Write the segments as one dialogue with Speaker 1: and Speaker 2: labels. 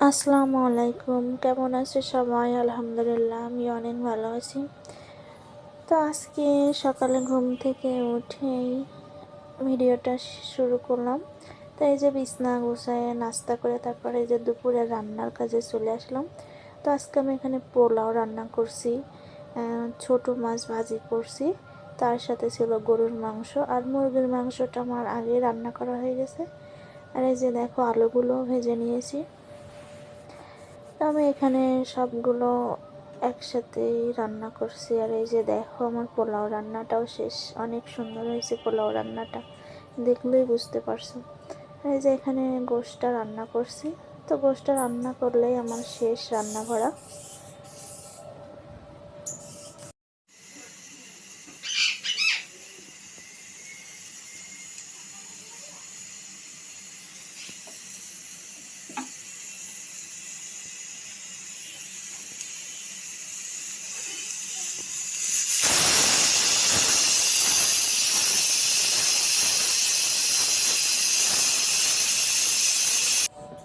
Speaker 1: আসসালামু আলাইকুম, কেমন আছে সবাই? আলহামদুলিল্লাহ, আমি অনেক ভালো আছি। তো আজকে সকালে ঘুম থেকে উঠেই ভিডিওটা শুরু করলাম। তো এই যে বিছনা গুছায় নাস্তা করে তারপরে এই যে দুপুরে রান্নার কাজে চলে আসলাম। তো আজকে আমি এখানে পোলাও রান্না করছি, ছোট মাছ ভাজি করছি, তার সাথে ছিল গরুর মাংস আর মুরগির মাংসটা আমার আগে রান্না করা হয়ে গেছে। আর এই যে দেখো আলুগুলো ভেজে নিয়েছি। তো আমি এখানে সবগুলো একসাথেই রান্না করছি। আর এই যে দেখো আমার পোলাও রান্নাটাও শেষ, অনেক সুন্দর হয়েছে পোলাও রান্নাটা, দেখলেই বুঝতে পারছো। আর এই যে এখানে গোশটা রান্না করছি। তো গোশটা রান্না করলেই আমার শেষ রান্না করা।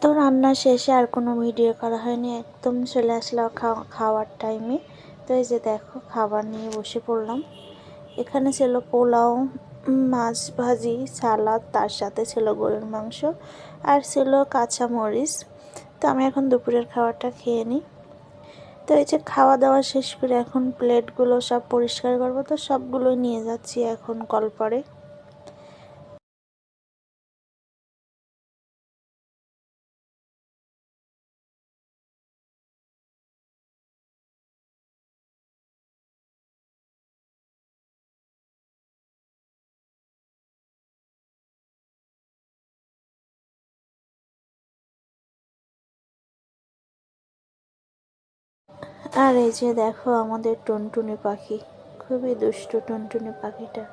Speaker 1: তো রান্না শেষে আর কোনো ভিডিও করা হয়নি, একদম চলে আসলো খাওয়ার টাইমে। তো এই যে দেখো খাবার নিয়ে বসে পড়লাম। এখানে ছিল পোলাও, মাছ ভাজি, সালাদ, তার সাথে ছিল গরুর মাংস আর ছিল কাঁচা মরিচ। তো আমি এখন দুপুরের খাবারটা খেয়ে নিই। তো এই যে খাওয়া দাওয়া শেষ করে এখন প্লেটগুলো সব পরিষ্কার করবো, তো সবগুলোই নিয়ে যাচ্ছি এখন কলপারে। আর এই যে দেখো আমাদের টুনটুনি পাখি, খুবই দুষ্টু টুনটুনি পাখিটা।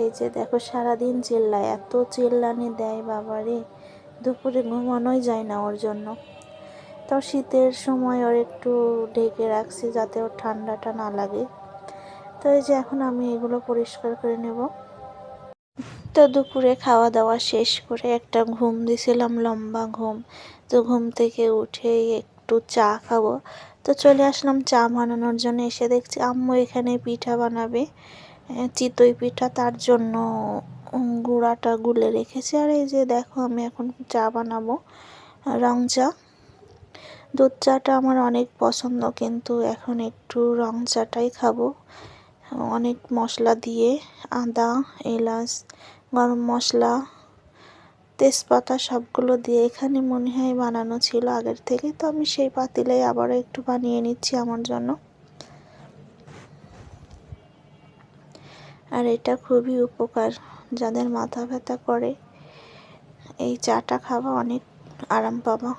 Speaker 1: এই যে দেখো সারাদিন চিল্লায়, এত চিল্লানি দেয় বাবারে, দুপুরে ঘুমানোই যায় না ওর জন্য। তো শীতের সময় ওর একটু ঢেকে রাখছি যাতে ওর ঠান্ডাটা না লাগে। তো এই যে এখন আমি এগুলো পরিষ্কার করে নেব। তো দুপুরে খাওয়া দাওয়া শেষ করে একটা ঘুম দিছিলাম, লম্বা ঘুম। তো ঘুম থেকে উঠেই একটু চা খাবো, তো চলে আসলাম চা বানানোর জন্য। এসে দেখছি আম্মু এখানে পিঠা বানাবে, চিতই পিঠা, তার জন্য গুঁড়াটা গুলে রেখেছে। আর এই যে দেখো আমি এখন চা বানাবো, রং চা। দুধ চাটা আমার অনেক পছন্দ, কিন্তু এখন একটু রং চাটাই খাবো। অনেক মশলা দিয়ে, আদা, এলাচ, গরম মশলা, তেজপাতা সবগুলো দিয়ে এখানে মনে হয় বানানো ছিল আগের থেকে। তো আমি সেই পাতিলেই আবারও একটু বানিয়ে নিচ্ছি আমার জন্য। আর এটা খুবই উপকার, যাদের মাথা ব্যথা করে এই চাটা খাওয়া, অনেক আরাম পাবা।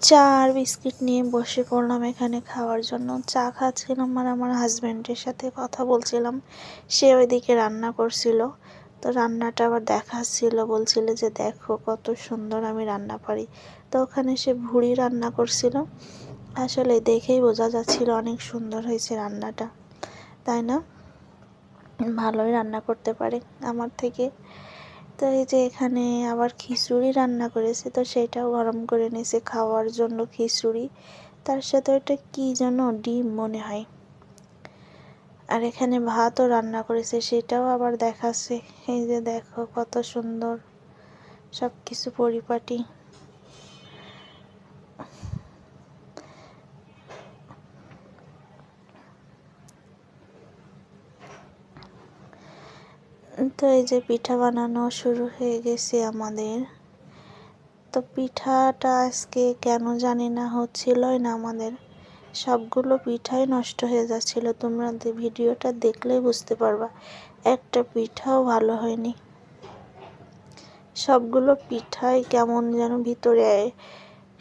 Speaker 1: চা আর বিস্কিট নিয়ে বসে পড়লাম এখানে খাওয়ার জন্য। চা খাচ্ছিলাম আর আমার হাজব্যান্ডের সাথে কথা বলছিলাম। সে ওইদিকে রান্না করছিল, তো রান্নাটা আবার দেখাচ্ছিল, বলছিল যে দেখো কত সুন্দর আমি রান্না পারি। তো ওখানে সে ভুড়ি রান্না করছিল, আসলে দেখেই বোঝা যাচ্ছিল অনেক সুন্দর হয়েছে রান্নাটা, তাই না? ভালোই রান্না করতে পারে আমার থেকে। তো এই যে এখানে আবার খিচুড়ি রান্না করেছে, তো সেটাও গরম করে নিয়েছে খাওয়ার জন্য খিচুড়ি। তার সাথে ওটা কি যেন ডিম মনে হয়। আর এখানে ভাতও রান্না করেছে, সেটাও আবার দেখাচ্ছে। এই যে দেখো কত সুন্দর সব কিছু পরিপাটি। তো এই যে পিঠা বানানো শুরু হয়ে গেছে আমাদের। তো পিঠাটা আজকে কেন জানি না হচ্ছিলই না আমাদের, সবগুলো পিঠাই নষ্ট হয়ে যাচ্ছিল। তোমরা ভিডিওটা দেখলেই বুঝতে পারবা, একটা পিঠাও ভালো হয়নি। সবগুলো পিঠাই কেমন যেন ভিতরে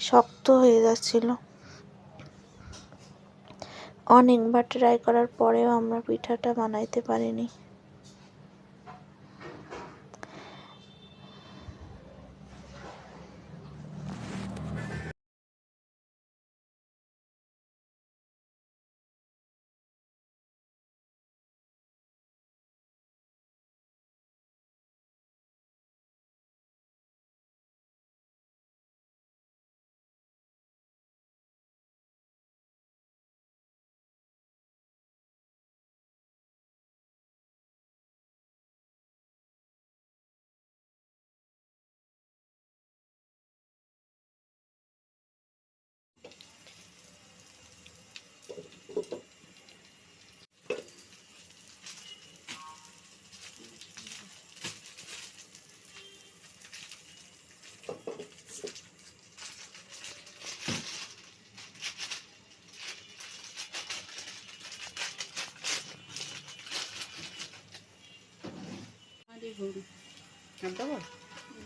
Speaker 1: শক্ত হয়ে যাচ্ছিল। অনেকবার ট্রাই করার পরেও আমরা পিঠাটা বানাইতে পারিনি।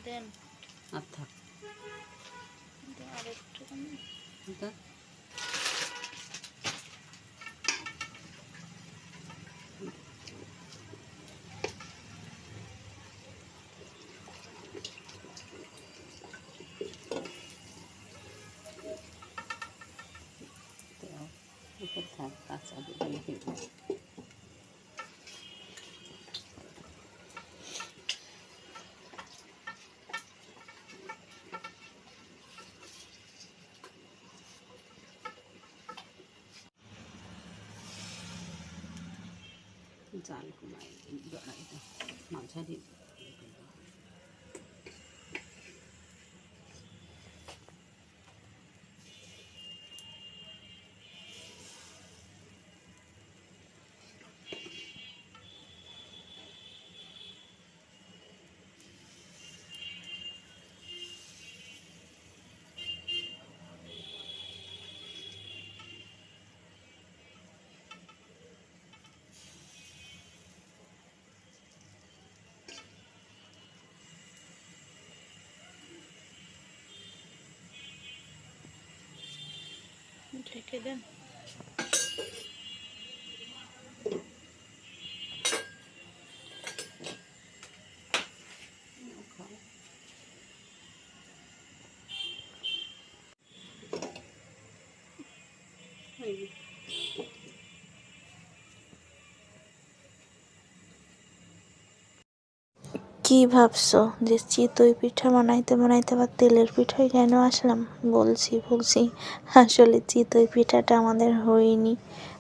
Speaker 1: দেন
Speaker 2: আচ্ছা
Speaker 1: আরেকটু
Speaker 2: থাক কাঁচা দিয়ে দেবো। জাল কমাই জড়াইটা মাঝারি
Speaker 1: ঢেকে দেন। কি ভাবছো যে চিতই পিঠা বানাইতে বানাইতে আবার তেলের পিঠায় কেন আসলাম? বলছি আসলে চিতই পিঠাটা আমাদের হয়নি।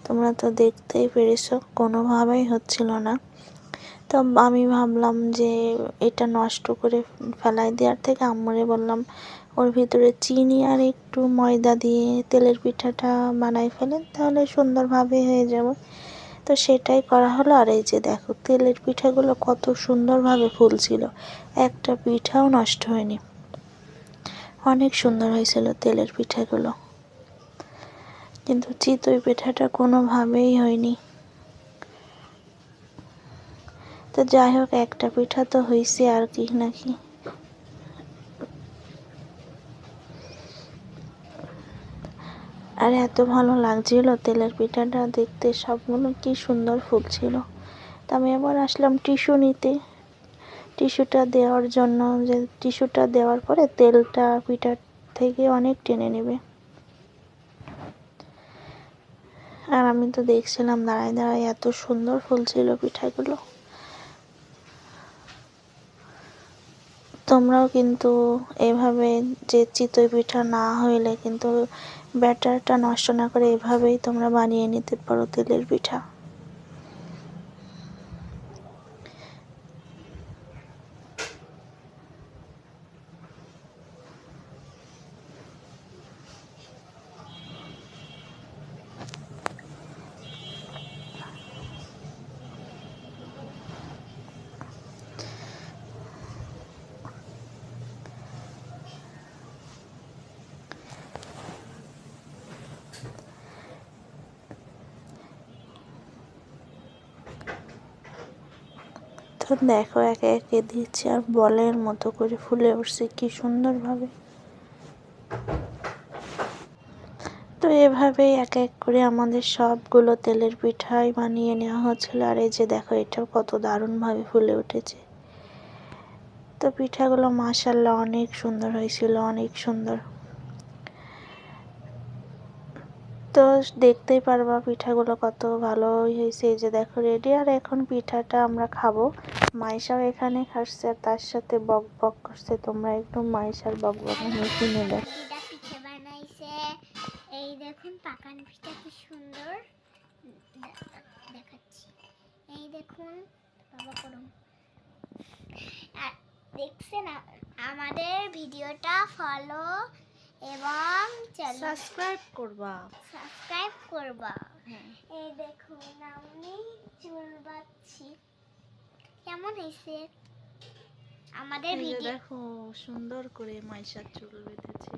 Speaker 1: তোমরা তো দেখতেই পেরেছো কোনোভাবেই হচ্ছিল না। তো আমি ভাবলাম যে এটা নষ্ট করে ফেলাই দেওয়ার থেকে আম্মুরে বললাম ওর ভিতরে চিনি আর একটু ময়দা দিয়ে তেলের পিঠাটা বানাই ফেলেন, তাহলে সুন্দরভাবে হয়ে যাবে। তো সেটাই করা হলো। আর এই যে দেখো তেলের পিঠাগুলো কত সুন্দরভাবে ফুলছিল, একটা পিঠাও নষ্ট হয়নি। অনেক সুন্দর হয়েছিল তেলের পিঠাগুলো, কিন্তু চিতই পিঠাটা কোনোভাবেই হয়নি। তো যাই হোক, একটা পিঠা তো হয়েছে আর কি নাকি। আর এত ভালো লাগছিল তেলের পিঠাটা দেখতে, সবগুলো কি সুন্দর ফুলছিল। তা আমি আবার আসলাম টিস্যু নিতে, টিস্যুটা দেওয়ার জন্য, যে টিস্যুটা দেওয়ার পরে তেলটা পিঠার থেকে অনেক টেনে নেবে। আর আমি তো দেখছিলাম দাঁড়ায় দাঁড়ায় এত সুন্দর ফুলছিল পিঠাগুলো। তোমরাও কিন্তু এভাবে, যে চিতই পিঠা না হইলে কিন্তু ব্যাটারটা নষ্ট না করে এভাবেই তোমরা বানিয়ে নিতে পারো তেলের পিঠা। তো দেখো একে একে দিচ্ছি আর বলের মতো করে ফুলে উঠছে কি সুন্দরভাবে। তো এভাবেই এক এক করে আমাদের সবগুলো তেলের পিঠাই বানিয়ে নেওয়া হচ্ছিল। আর এই যে দেখো এটাও কত দারুণভাবে ফুলে উঠেছে। তো পিঠাগুলো মাশাআল্লাহ অনেক সুন্দর হয়েছিল, অনেক সুন্দর। তো দেখতেই পারবা পিঠাগুলো কত ভালো হয়েছে। এই যে দেখো রেডি। আর এখন পিঠাটা আমরা খাবো। মাইশাও এখানে খাচ্ছে আর তার সাথে বক বক করছে। তোমরা একটু মাইশার বক বক শুনে দেখো।
Speaker 3: দিদা পিঠে বানাইছে। এই দেখুন পাকান পিঠা কি সুন্দর দেখাচ্ছি। এই দেখুন বাবা করুন। দেখছেন আমাদের ভিডিওটা ফলো এবং
Speaker 1: সাবস্ক্রাইব করবা।
Speaker 3: এই দেখুন আমি চুল বাঁধছি। কেমন হয়েছে আমাদের ভিডিও?
Speaker 1: দেখো সুন্দর করে মাইশার চুল বেঁধেছে।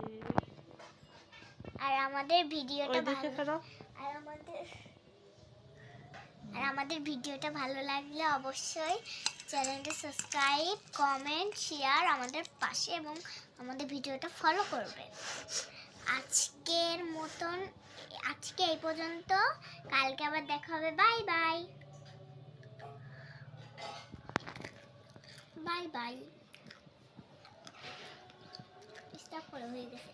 Speaker 3: আর আমাদের ভিডিওটা
Speaker 1: দেখে ফেলো।
Speaker 3: আর আমাদের ভিডিওটা ভালো লাগলে অবশ্যই চ্যানেলটা সাবস্ক্রাইব, কমেন্ট, শেয়ার আমাদের পাশে এবং আমাদের ভিডিওটা ফলো করবেন। আজকে এই পর্যন্ত। কালকে আবার দেখা হবে। Bye bye. Bye bye. Stop করে হয়ে গেছে।